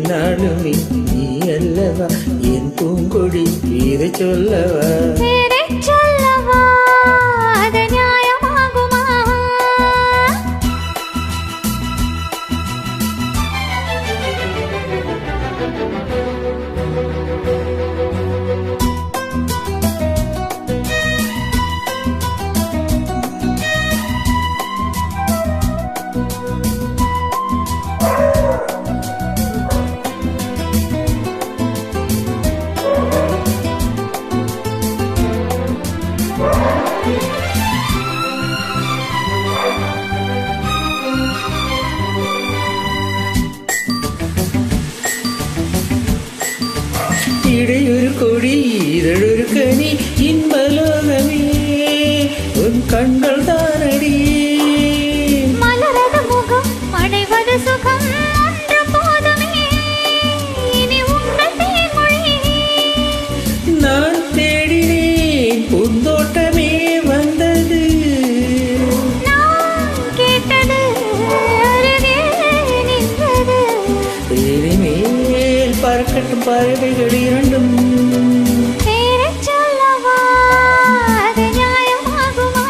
என்னாலும் நீ அல்லவா என் பூங்கொடி இதை சொல்லவா இடையொரு கொடி இதழொரு கனி இன்பலோகமே உன் கண்கள் தானடி மலரது முகம் அடைவது சுகம் ஒன்று போதுமே இனி உங்கள் தேன்மொழி நான் தேடினேன் பூந்தோட்டமே வந்தது நான் கேட்டது அருகே நின்றது இனிமேல் பறக்கட்டும் பறவைகள் இரண்டும் பேரைச் சொல்லவா அது நியாயமாகுமா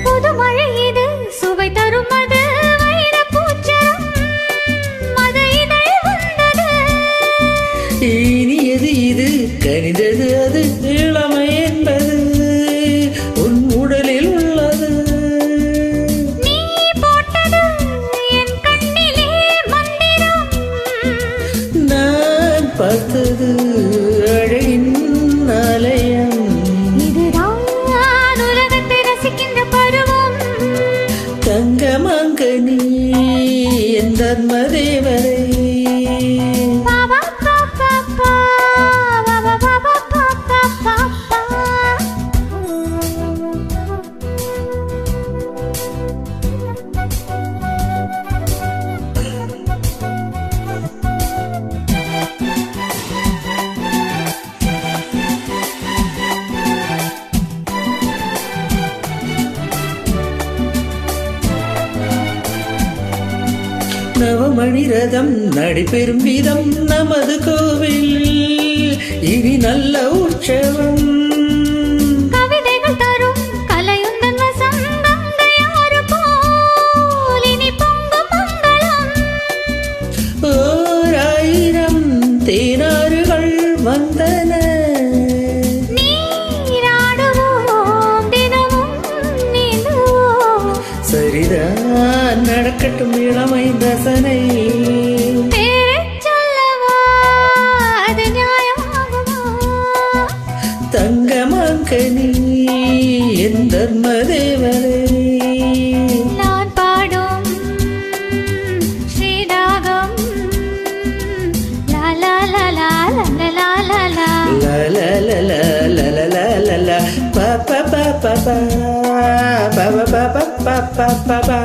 புதுமழை இது சுவை தரும் அது வைரப்பூச்சரம் மது இதழ் வந்தது இனியது இது கனிந்தது அது இளமை என்பது உன் உடலில் உள்ளது நீ போட்டது என் கண்ணிலே மந்திரம் நான் பார்த்தது அழகின் ஆலயம் இதுதான் உலகத்தை ரசிக்கின்ற பருவம் தங்கமங்க நீ என் தர்மதேவரை பாபா பாபா பாபா பாபா பாபா பாபா நவமணி ரதம் நடைபெறும் விதம் நமது கோவில் இனி நல்ல உற்சவம் கவிதைகள் தரும் கலையுந்தன் வசம் கங்கையாறு போல் இனி பொங்கும் மங்களம் ஓர் ஆயிரம் தேனாறுகள் வந்தன நீராடுவோம் தினமும் நீந்துவோம் சரிதான் நடக்கட்டும் இளமை ரசனை பேரைச் சொல்லவா அது நியாயமாகுமா தங்கமங்க நீ என் தர்மதேவரை நான் பாடும் ஸ்ரீராகம் லா லா லா லா லா லா லா லா la la la la la la la la la pa pa pa pa pa pa pa pa pa pa pa pa